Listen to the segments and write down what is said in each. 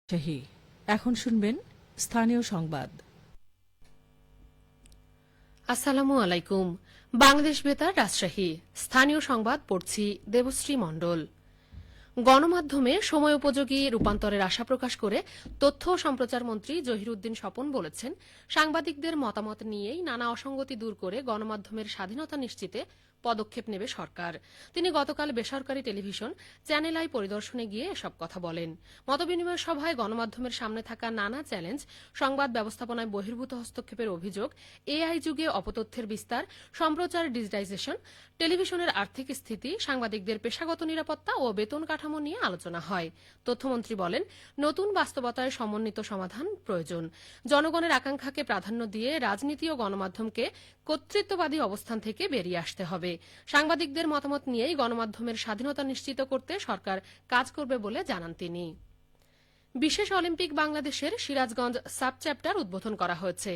শাহী। এখন শুনবেন স্থানীয় সংবাদ। আসসালামু আলাইকুম। বাংলাদেশ বেতার রাজশাহী স্থানীয় সংবাদ পড়ছি দেবশ্রী মণ্ডল। গণমাধ্যমে সময় উপযোগী রূপান্তরের আশা প্রকাশ করে তথ্য ও সম্প্রচার মন্ত্রী জহিরুদ্দিন স্বপন বলেছেন, সাংবাদিকদের মতামত নিয়েই নানা অসঙ্গতি দূর করে গণমাধ্যমের স্বাধীনতা নিশ্চিতে পদক্ষেপ নেবে সরকার। তিনি গতকাল বেসরকারি টেলিভিশন চ্যানেল আই পরিদর্শনে গিয়ে এসব কথা বলেন। মতবিনিময় সভায় গণমাধ্যমের সামনে থাকা নানা চ্যালেঞ্জ, সংবাদ ব্যবস্থাপনায় বহির্ভূত হস্তক্ষেপের অভিযোগ, এআই যুগে অপতথ্যের বিস্তার, সম্প্রচার ডিজিটাইজেশন, টেলিভিশনের আর্থিক স্থিতি, সাংবাদিকদের পেশাগত নিরাপত্তা ও বেতন কাঠামো নিয়ে আলোচনা হয়। তথ্যমন্ত্রী বলেন, নতুন বাস্তবতায় সমন্বিত সমাধান প্রয়োজন। জনগণের আকাঙ্ক্ষাকে প্রাধান্য দিয়ে রাজনীতি ও গণমাধ্যমকে কর্তৃত্ববাদী অবস্থান থেকে বেরিয়ে আসতে হবে। সাংবাদিকদের মতামত নিয়েই গণমাধ্যমের স্বাধীনতা নিশ্চিত করতে সরকার কাজ করবে বলে জানান তিনি। বিশেষ অলিম্পিক বাংলাদেশের সিরাজগঞ্জ সাব চ্যাপ্টার উদ্বোধন করা হয়েছে।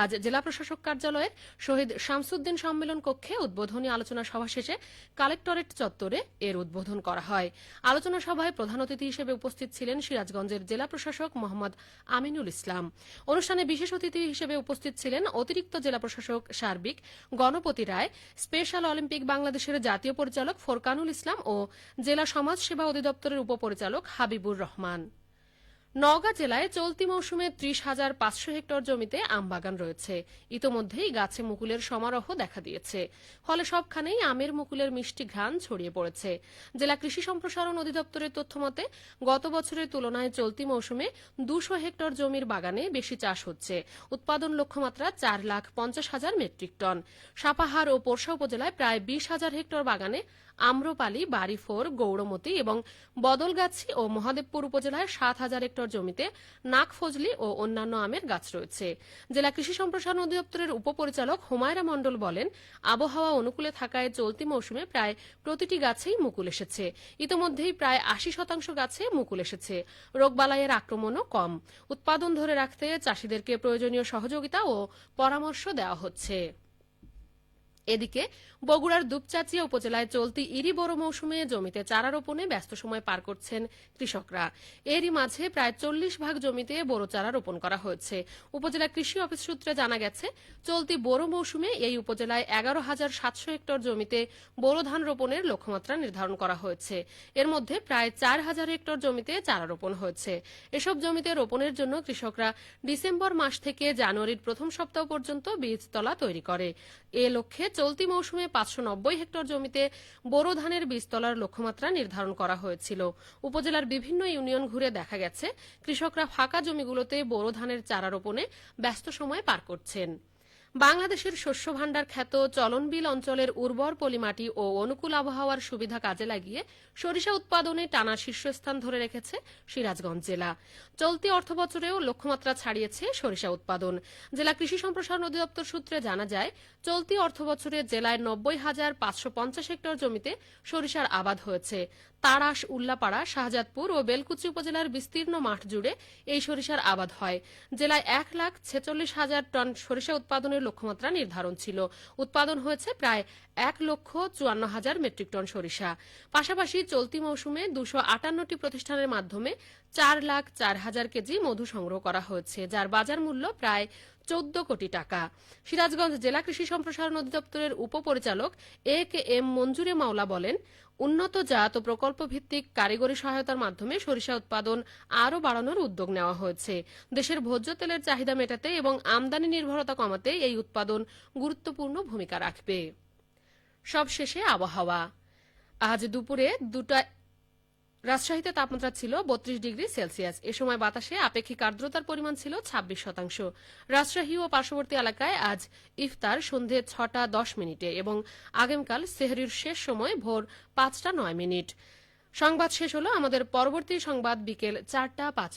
আজ জেলা প্রশাসক কার্যালয়ের শহীদ শামসুদ্দিন সম্মেলন কক্ষে উদ্বোধনী আলোচনা সভা শেষে কালেক্টরেট চত্বরে এর উদ্বোধন করা হয়। আলোচনা সভায় প্রধান অতিথি হিসেবে উপস্থিত ছিলেন সিরাজগঞ্জের জেলা প্রশাসক মোহাম্মদ আমিনুল ইসলাম। অনুষ্ঠানে বিশেষ অতিথি হিসেবে উপস্থিত ছিলেন অতিরিক্ত জেলা প্রশাসক সার্বিক গণপতি রায়, স্পেশাল অলিম্পিক বাংলাদেশের জাতীয় পরিচালক ফোরকানুল ইসলাম ও জেলা সমাজ সেবা অধিদপ্তরের উপপরিচালক হাবিবুর রহমান। নওগাঁ জেলায় চলতি মৌসুমে ৩০,৫০০ হেক্টর জমিতে আমবাগান রয়েছে। ইতোমধ্যেই গাছে মুকুলের সমারোহ দেখা দিয়েছে, ফলে সবখানেই আমের মুকুলের মিষ্টি ঘ্রাণ ছড়িয়ে পড়েছে। জেলা কৃষি সম্প্রসারণ অধিদপ্তরের তথ্যমতে গত বছরের তুলনায় চলতি মৌসুমে ২০০ হেক্টর জমির বাগানে বেশি চাষ হচ্ছে। উৎপাদন লক্ষ্যমাত্রা ৪,৫০,০০০ মেট্রিক টন। সাপাহার ও পোরশা উপজেলায় প্রায় ২০,০০০ হেক্টর বাগানে আম্রপালি, বাড়িফোর, গৌরমতি এবং বদলগাছি ও মহাদেবপুর উপজেলায় ৭,০০০ হেক্টর জমিতে নাকফজলি ও অন্যান্য আমের গাছ রয়েছে। জেলা কৃষি সম্প্রসারণ অধিদপ্তরের উপপরিচালক হুমায়রা মণ্ডল বলেন, আবহাওয়া অনুকূলে থাকায় চলতি মৌসুমে প্রায় প্রতিটি গাছেই মুকুল এসেছে। ইতোমধ্যেই প্রায় ৮০% গাছে মুকুল এসেছে। রোগবালাইয়ের আক্রমণও কম। উৎপাদন ধরে রাখতে চাষিদেরকে প্রয়োজনীয় সহযোগিতা ও পরামর্শ দেওয়া হচ্ছে। এদিকে বগুড়ার দুপচাঁচিয়া উপজেলায় চলতি ইরি বড় মৌসুমে জমিতে চারা রোপণে ব্যস্ত সময় পার করছেন কৃষকরা। এরই মাঝে প্রায় ৪০ ভাগ জমিতে বোরো চারা রোপণ করা হয়েছে। উপজেলা কৃষি অফিস সূত্রে জানা গেছে, চলতি বোরো মৌসুমে এই উপজেলায় ১১,৭০০ হেক্টর জমিতে বোরো ধান রোপণের লক্ষ্যমাত্রা নির্ধারণ করা হয়েছে। এর মধ্যে প্রায় ৪,০০০ হেক্টর জমিতে চারা রোপণ হয়েছে। এসব জমিতে রোপণের জন্য কৃষকরা ডিসেম্বর মাস থেকে জানুয়ারির প্রথম সপ্তাহ পর্যন্ত বীজতলা তৈরি করে। এ লক্ষ্যে চলতি মৌসুমে ৫৯০ হেক্টর জমিতে বোরো ধানের বীজতলার লক্ষ্যমাত্রা নির্ধারণ করা হয়েছিল। উপজেলার বিভিন্ন ইউনিয়ন ঘুরে দেখা গেছে, কৃষকরা ফাঁকা জমিগুলোতে বোরো ধানের চারা রোপণে ব্যস্ত সময় পার করছেন। বাংলাদেশের শস্য ভাণ্ডার খ্যাত চলনবিল অঞ্চলের উর্বর পলিমাটি ও অনুকূল আবহাওয়ার সুবিধা কাজে লাগিয়ে সরিষা উৎপাদনে টানা শীর্ষস্থান ধরে রেখেছে সিরাজগঞ্জ জেলা। চলতি অর্থবছরেও লক্ষ্যমাত্রা ছাড়িয়েছে সরিষা উৎপাদন। জেলা কৃষি সম্প্রসারণ অধিদপ্তর সূত্রে জানা যায়, চলতি অর্থবছরে জেলায় ৯০,৫৫০ হেক্টর জমিতে সরিষার আবাদ হয়েছে। তাড়াশ, উল্লাপাড়া, শাহজাদপুর ও বেলকুচি উপজেলার বিস্তীর্ণ মাঠ জুড়ে এই সরিষার আবাদ হয়। জেলায় ১,৪৬,০০০ টন সরিষা উৎপাদনের লক্ষ্যমাত্রা নির্ধারণ ছিল। উৎপাদন হয়েছে প্রায় ১,৫৪,০০০ মেট্রিক টন সরিষা। পাশাপাশি চলতি মৌসুমে ২৫৮টি প্রতিষ্ঠানের মাধ্যমে ৪,০৪,০০০ কেজি মধু সংগ্রহ করা হয়েছে, যার বাজার মূল্য প্রায় ১৪ কোটি টাকা। সিরাজগঞ্জ জেলা কৃষি সম্প্রসারণ অধিদপ্তরের উপপরিচালক এ.কে.এম. মঞ্জুরে মাওলা বলেন, উন্নত জাত ও প্রকল্প ভিত্তিক কারিগরি সহায়তার মাধ্যমে সরিষা উৎপাদন আরও বাড়ানোর উদ্যোগ নেওয়া হয়েছে। দেশের ভোজ্য তেলের চাহিদা মেটাতে এবং আমদানি নির্ভরতা কমাতে এই উৎপাদন গুরুত্বপূর্ণ ভূমিকা রাখবে। সবশেষে আবহাওয়া। আজ দুপুরে রাজশাহীতে তাপমাত্রা ছিল ৩২ ডিগ্রি সেলসিয়াস। এ সময় বাতাসে আপেক্ষিক আর্দ্রতার পরিমাণ ছিল ২৬%। রাজশাহী ও পার্শ্ববর্তী এলাকায় আজ ইফতার সন্ধে ৬টা ১০ এবং আগামীকাল সেহরির শেষ সময় ভোর ৫টা ৯। সংবাদ শেষ হলো। আমাদের পরবর্তী সংবাদ বিকেল ৪টা ৫।